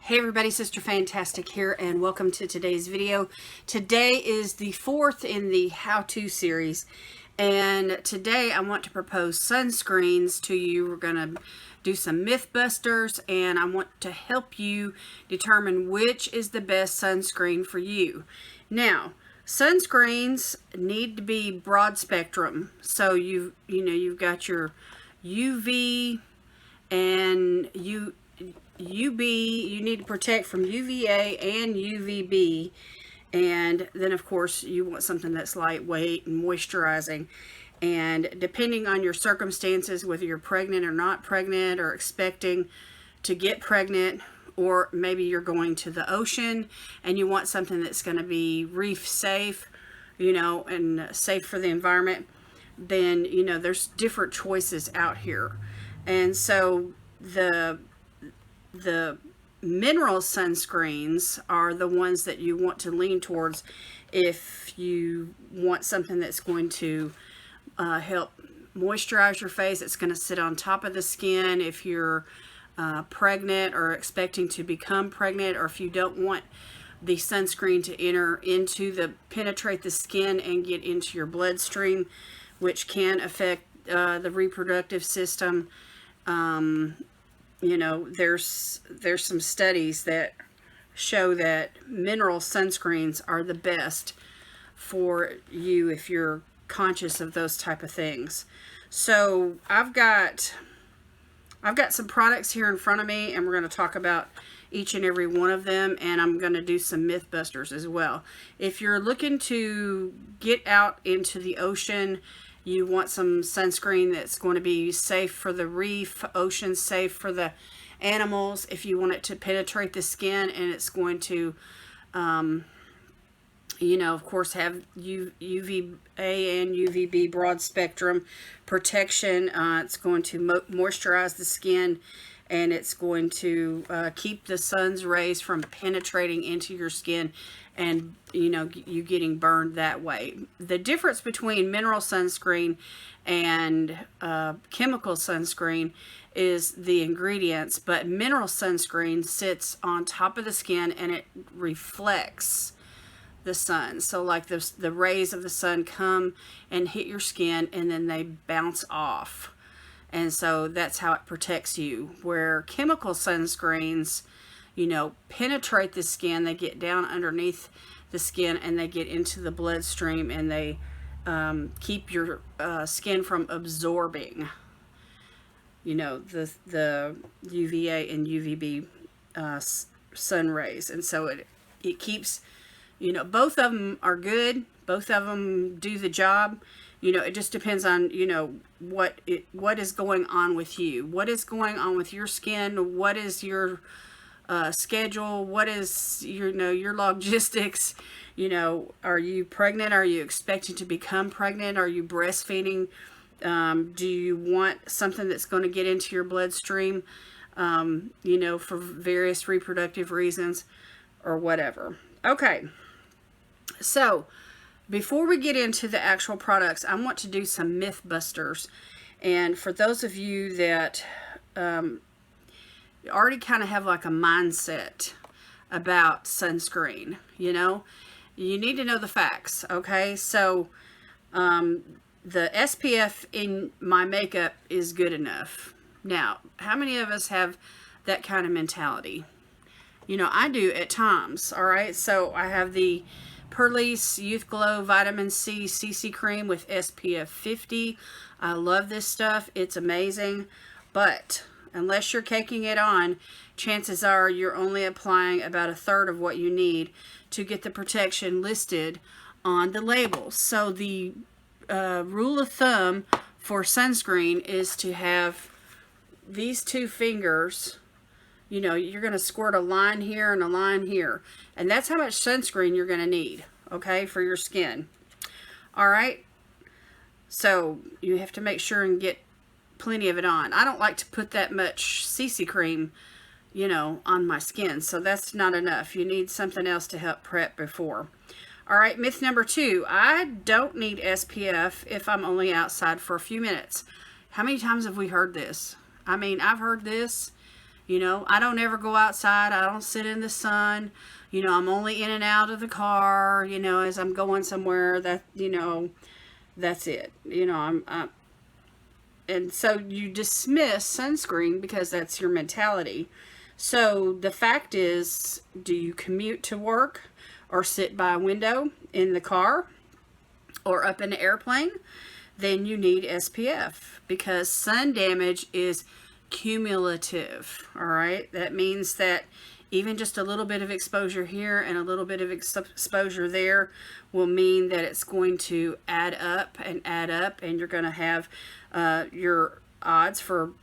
Hey everybody, Sister Fantastic here, and welcome to today's video. Today is the fourth in the how-to series, and today I want to propose sunscreens to you. We're going to do some myth busters, and I want to help you determine which is the best sunscreen for you. Now, sunscreens need to be broad spectrum, so you've got your UV and UB, you need to protect from UVA and UVB, and then of course you want something that's lightweight and moisturizing. And depending on your circumstances, whether you're pregnant or not pregnant, or expecting to get pregnant, or maybe you're going to the ocean and you want something that's going to be reef safe, and safe for the environment, then there's different choices out here. And so the mineral sunscreens are the ones that you want to lean towards if you want something that's going to help moisturize your face. It's going to sit on top of the skin if you're pregnant or expecting to become pregnant, or if you don't want the sunscreen to penetrate the skin and get into your bloodstream, which can affect the reproductive system. There's some studies that show that mineral sunscreens are the best for you if you're conscious of those type of things. So I've got some products here in front of me, and we're going to talk about each and every one of them, and I'm going to do some myth busters as well. If you're looking to get out into the ocean, you want some sunscreen that's going to be safe for the reef, ocean safe for the animals. If you want it to penetrate the skin, and it's going to, of course, have UVA and UVB broad spectrum protection. It's going to moisturize the skin, and it's going to keep the sun's rays from penetrating into your skin and you getting burned that way. The difference between mineral sunscreen and chemical sunscreen is the ingredients, but mineral sunscreen sits on top of the skin and it reflects the sun. So like the rays of the sun come and hit your skin, and then they bounce off, and so that's how it protects you. Where chemical sunscreens penetrate the skin, they get down underneath the skin and they get into the bloodstream, and they keep your skin from absorbing the UVA and UVB sun rays. And so it keeps, both of them are good, both of them do the job. It just depends on what is going on with you, what is going on with your skin, what is your schedule, what is your logistics. Are you pregnant? Are you expecting to become pregnant? Are you breastfeeding? Do you want something that's going to get into your bloodstream for various reproductive reasons or whatever? Okay, so before we get into the actual products, I want to do some myth busters. And for those of you that already kind of have like a mindset about sunscreen, you need to know the facts. Okay, so the SPF in my makeup is good enough. Now, how many of us have that kind of mentality? I do at times. All right, so I have the Purlisse Youth Glow Vitamin C CC Cream with SPF 50. I love this stuff. It's amazing. But unless you're caking it on, chances are you're only applying about a third of what you need to get the protection listed on the label. So the rule of thumb for sunscreen is to have these two fingers. You're going to squirt a line here and a line here, and that's how much sunscreen you're going to need, okay, for your skin. All right, so you have to make sure and get plenty of it on. I don't like to put that much CC cream on my skin, so that's not enough. You need something else to help prep before. All right, myth number 2, I don't need SPF if I'm only outside for a few minutes. How many times have we heard this? I mean, I've heard this You know, I don't ever go outside. I don't sit in the sun. You know, I'm only in and out of the car, you know, as I'm going somewhere. That, you know, that's it. You know, and so you dismiss sunscreen because that's your mentality. So the fact is, do you commute to work or sit by a window in the car or up in an airplane? Then you need SPF, because sun damage is cumulative. All right, that means that even just a little bit of exposure here and a little bit of exposure there will mean that it's going to add up, and you're going to have your odds for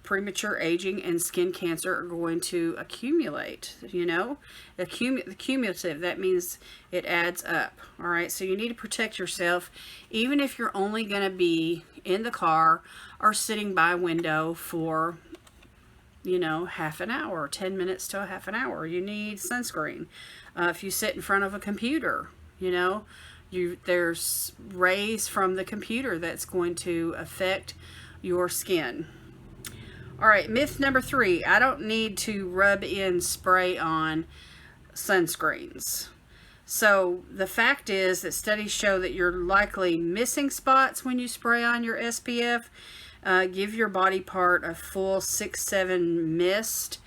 premature aging and skin cancer are going to accumulate. You know, the cumulative, that means it adds up. All right, so you need to protect yourself, even if you're only going to be in the car or sitting by a window for, you know, half an hour, 10 minutes to a half an hour. You need sunscreen. If you sit in front of a computer, you know, there's rays from the computer that's going to affect your skin. All right, myth number 3, I don't need to rub in spray on sunscreens. So the fact is that studies show that you're likely missing spots when you spray on your SPF. Give your body part a full 6-7 mist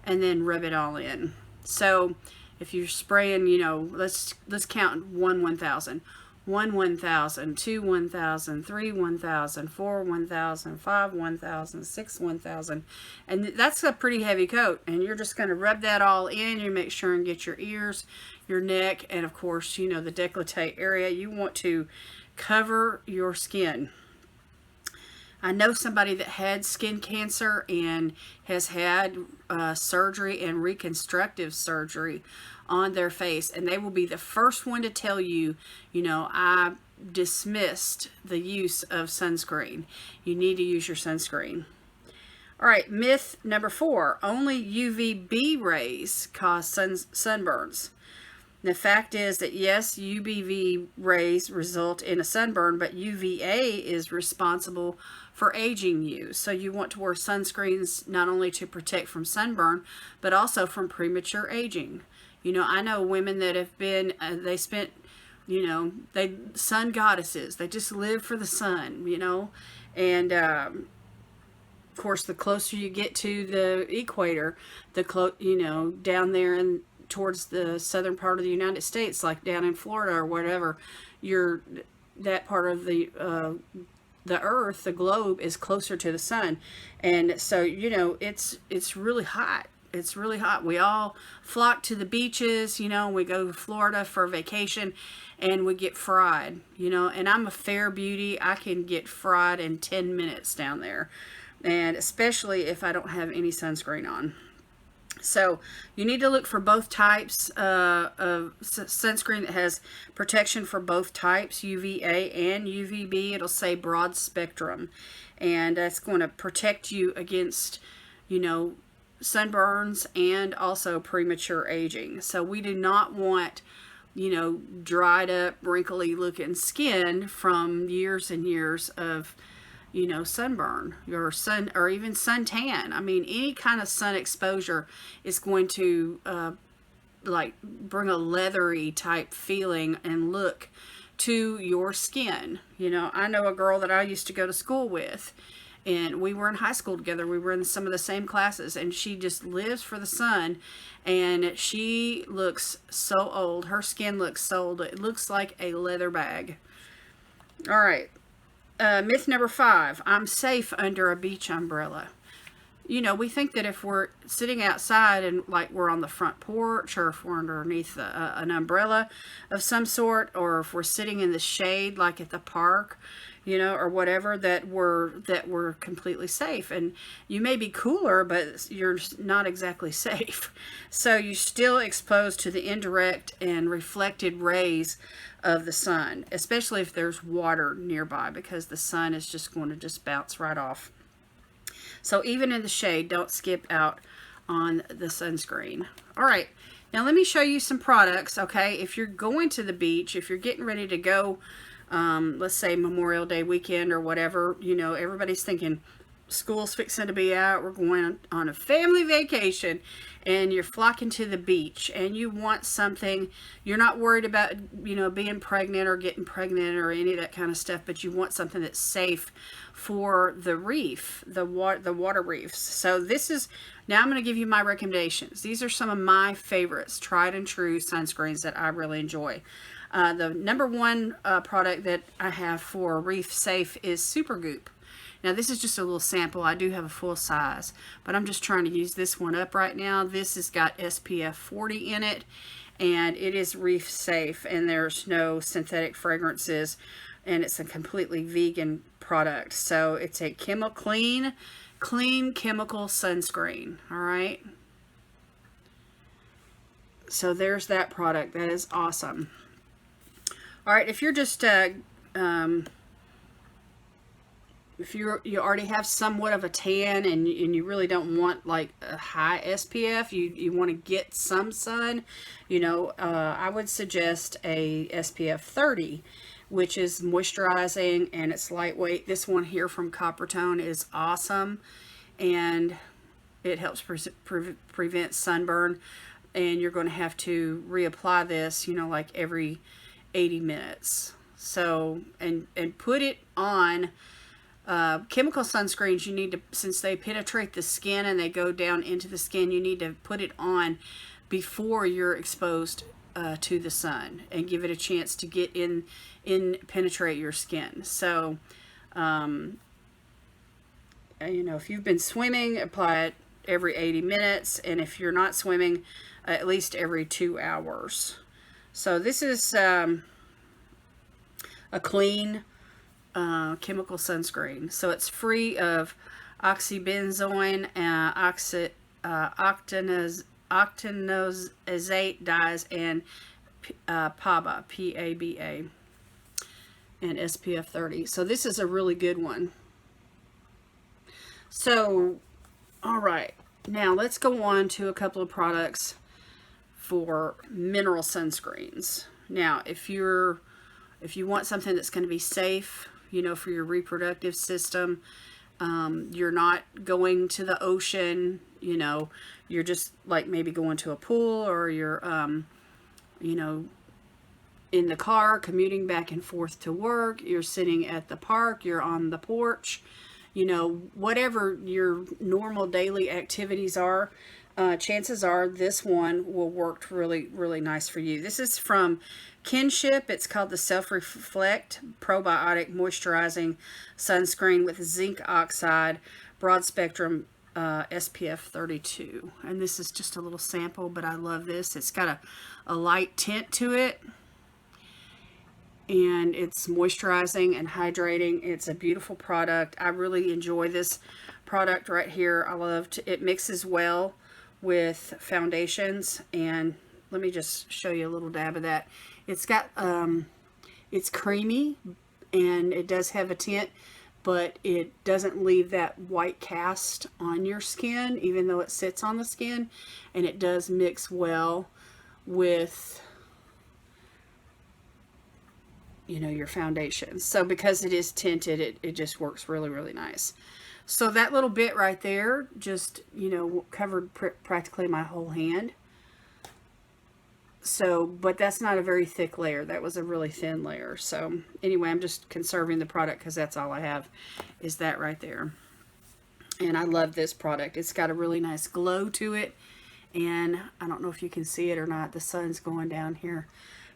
and then rub it all in. So if you're spraying, you know, let's count 1,000. 1,000, 2, 1,000, 3, 1,000, 4, 1,000, 5, 1,000, 6, 1,000. And that's a pretty heavy coat. And you're just going to rub that all in. You make sure and get your ears, your neck, and of course, you know, the décolleté area. You want to cover your skin. I know somebody that had skin cancer and has had surgery and reconstructive surgery on their face, and they will be the first one to tell you, you know, I dismissed the use of sunscreen. You need to use your sunscreen. All right, myth number 4, only UVB rays cause sunburns. The fact is that yes, UVB rays result in a sunburn, but UVA is responsible for aging you. So you want to wear sunscreens not only to protect from sunburn, but also from premature aging. You know, I know women that have been, they spent, you know, sun goddesses. They just live for the sun, you know. And, of course, the closer you get to the equator, you know, down there and towards the southern part of the United States, like down in Florida or whatever, that part of the earth, the globe, is closer to the sun. And so, you know, it's really hot. It's really hot. We all flock to the beaches, you know, we go to Florida for vacation and we get fried, you know, and I'm a fair beauty. I can get fried in 10 minutes down there, and especially if I don't have any sunscreen on. So you need to look for both types of sunscreen that has protection for both types, UVA and UVB. It'll say broad spectrum, and that's going to protect you against, you know, sunburns and also premature aging. So we do not want, you know, dried up, wrinkly looking skin from years and years of, you know, sunburn or even suntan. I mean, any kind of sun exposure is going to like bring a leathery type feeling and look to your skin. You know, I know a girl that I used to go to school with, and we were in high school together. We were in some of the same classes, and she just lives for the sun, and she looks so old. Her skin looks so old. It looks like a leather bag. All right. Myth number 5, I'm safe under a beach umbrella. You know, we think that if we're sitting outside and like we're on the front porch, or if we're underneath an umbrella of some sort, or if we're sitting in the shade like at the park, you know, or whatever, that we're completely safe. And you may be cooler, but you're not exactly safe. So you're still exposed to the indirect and reflected rays of the sun, especially if there's water nearby, because the sun is just going to just bounce right off. So even in the shade, don't skip out on the sunscreen. All right, now let me show you some products, okay? If you're going to the beach, if you're getting ready to go, let's say Memorial Day weekend or whatever, you know, everybody's thinking, school's fixing to be out, we're going on a family vacation, and you're flocking to the beach, and you want something, you're not worried about, you know, being pregnant or getting pregnant or any of that kind of stuff, but you want something that's safe for the reef, the water reefs. So this is, now I'm going to give you my recommendations. These are some of my favorites, tried and true sunscreens that I really enjoy. The number one product that I have for reef safe is Supergoop. Now this is just a little sample. I do have a full size, but I'm just trying to use this one up right now. This has got SPF 40 in it, and it is reef safe, and there's no synthetic fragrances, and it's a completely vegan product. So it's a clean chemical sunscreen. All right. So there's that product. That is awesome. All right, if you're just if you already have somewhat of a tan and you really don't want like a high SPF, you want to get some sun, you know, I would suggest a SPF 30, which is moisturizing and it's lightweight. This one here from Coppertone is awesome, and it helps prevent sunburn, and you're going to have to reapply this, you know, like every 80 minutes. So, and put it on. Chemical sunscreens, you need to, since they penetrate the skin and they go down into the skin, you need to put it on before you're exposed to the sun and give it a chance to get in penetrate your skin. So, you know, if you've been swimming, apply it every 80 minutes, and if you're not swimming, at least every 2 hours. So this is a clean chemical sunscreen. So it's free of oxybenzoin, octinoxate dyes, and PABA, P-A-B-A, and SPF 30. So this is a really good one. So, all right, now let's go on to a couple of products for mineral sunscreens. Now, if you want something that's going to be safe, you know, for your reproductive system, you're not going to the ocean, you know, you're just like maybe going to a pool, or you're, you know, in the car commuting back and forth to work, you're sitting at the park, you're on the porch, you know, whatever your normal daily activities are, chances are this one will work really, really nice for you. This is from Kinship. It's called the Self-Reflect Probiotic Moisturizing Sunscreen with zinc oxide, broad spectrum, SPF 32. And this is just a little sample, but I love this. It's got a light tint to it, and it's moisturizing and hydrating. It's a beautiful product. I really enjoy this product right here. I love it. Mixes well with foundations, and let me just show you a little dab of that. It's got it's creamy, and it does have a tint, but it doesn't leave that white cast on your skin, even though it sits on the skin, and it does mix well with, you know, your foundation. So because it is tinted, it just works really, really nice. So that little bit right there just, you know, covered practically my whole hand. So, but that's not a very thick layer. That was a really thin layer. So anyway, I'm just conserving the product because that's all I have is that right there. And I love this product. It's got a really nice glow to it. And I don't know if you can see it or not. The sun's going down here.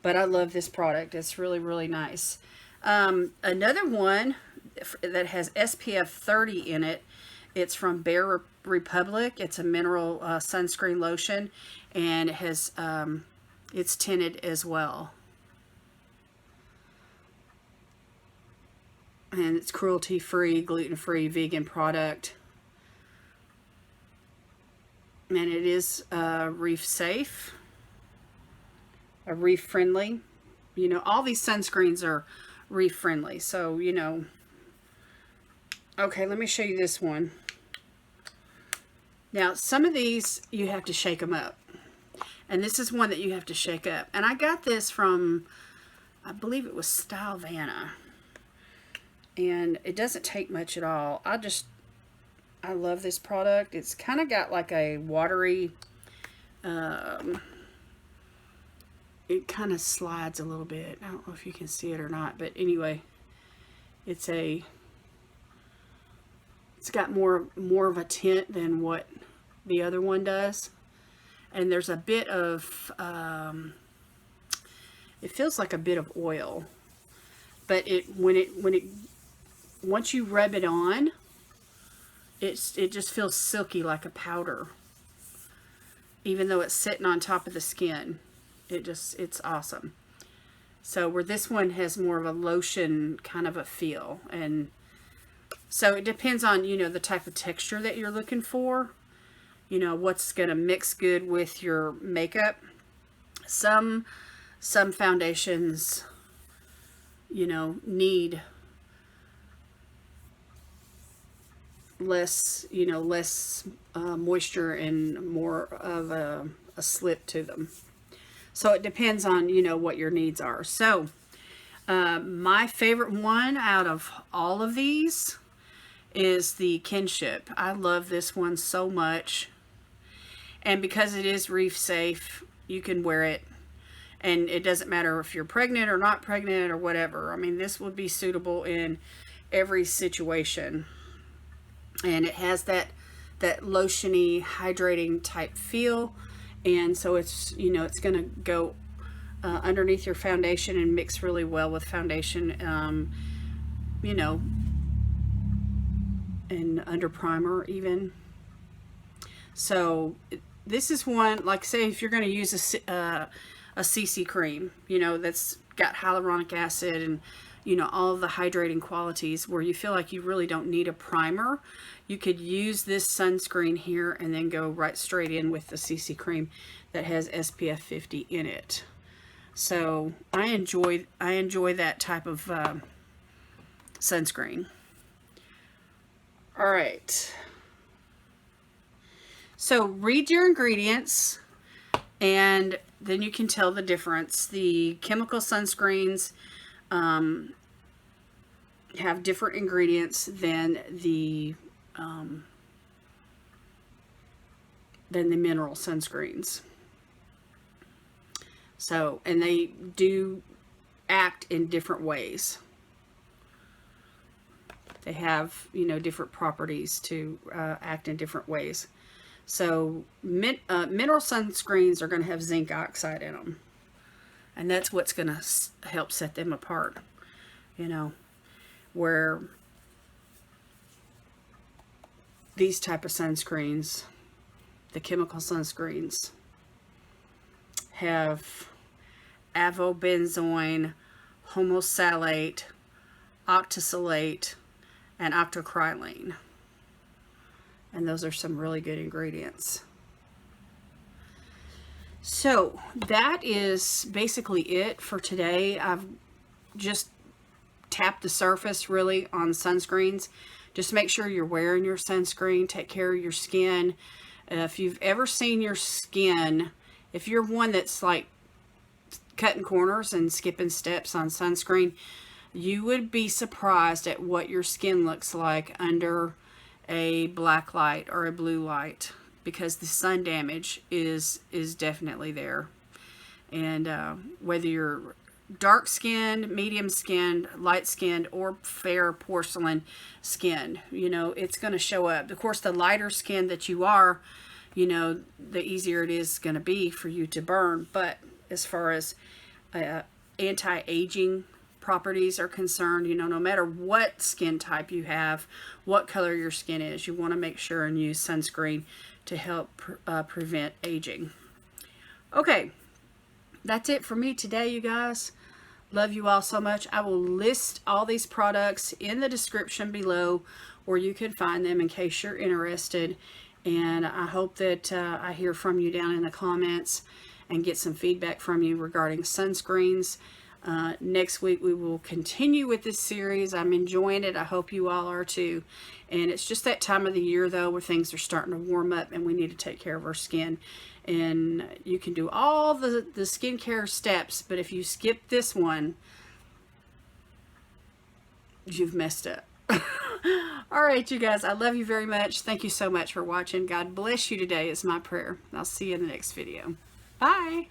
But I love this product. It's really, really nice. Another one that has SPF 30 in it, it's from Bare Republic. It's a mineral sunscreen lotion, and it has it's tinted as well, and it's cruelty-free, gluten-free, vegan product, and it is reef safe, reef friendly. You know, all these sunscreens are reef friendly, so you know. Okay, let me show you this one. Now, some of these you have to shake them up, and this is one that you have to shake up. And I got this from, I believe it was Stylevana, and it doesn't take much at all. I'll just I love this product. It's kind of got like a watery, it kind of slides a little bit. I don't know if you can see it or not, but anyway, it's got more of a tint than what the other one does. And there's a bit of, it feels like a bit of oil, but once you rub it on, it just feels silky like a powder, even though it's sitting on top of the skin. It's awesome. So where this one has more of a lotion kind of a feel, and so it depends on, you know, the type of texture that you're looking for, you know, what's going to mix good with your makeup. Some foundations, you know, need less, you know, less moisture and more of a slip to them. So it depends on, you know, what your needs are. So my favorite one out of all of these is the Kinship. I love this one so much. And because it is reef safe, you can wear it. And it doesn't matter if you're pregnant or not pregnant or whatever. I mean, this would be suitable in every situation. And it has that lotiony, hydrating type feel. And so it's, you know, it's going to go underneath your foundation and mix really well with foundation, you know, and under primer even. So this is one, like say if you're going to use a CC cream, you know, that's got hyaluronic acid and, you know, all of the hydrating qualities where you feel like you really don't need a primer, you could use this sunscreen here and then go right straight in with the CC cream that has SPF 50 in it. So I enjoy that type of sunscreen. All right. So read your ingredients and then you can tell the difference. The chemical sunscreens have different ingredients than the mineral sunscreens. So, and they do act in different ways. They have, you know, different properties to act in different ways. So mineral sunscreens are going to have zinc oxide in them. And that's what's going to help set them apart. You know, where these type of sunscreens, the chemical sunscreens, have avobenzoin, homosalate, octisalate, and octocrylene. And those are some really good ingredients. So that is basically it for today. I've just tapped the surface really on sunscreens. Just make sure you're wearing your sunscreen. Take care of your skin. If you've ever seen your skin, if you're one that's like cutting corners and skipping steps on sunscreen, you would be surprised at what your skin looks like under a black light or a blue light, because the sun damage is definitely there. And whether you're dark skinned, medium skinned, light skinned, or fair porcelain skin, you know, it's going to show up. Of course, the lighter skin that you are, you know, the easier it is going to be for you to burn. But as far as anti-aging properties are concerned, you know, no matter what skin type you have, what color your skin is, you want to make sure and use sunscreen to help prevent aging. Okay, that's it for me today, you guys. Love you all so much. I will list all these products in the description below where you can find them in case you're interested. And I hope that I hear from you down in the comments and get some feedback from you regarding sunscreens. Next week we will continue with this series. I'm enjoying it. I hope you all are too. And it's just that time of the year though where things are starting to warm up and we need to take care of our skin. And you can do all the skincare steps, but if you skip this one, you've messed up. All right, you guys, I love you very much. Thank you so much for watching. God bless you today is my prayer. I'll see you in the next video. Bye.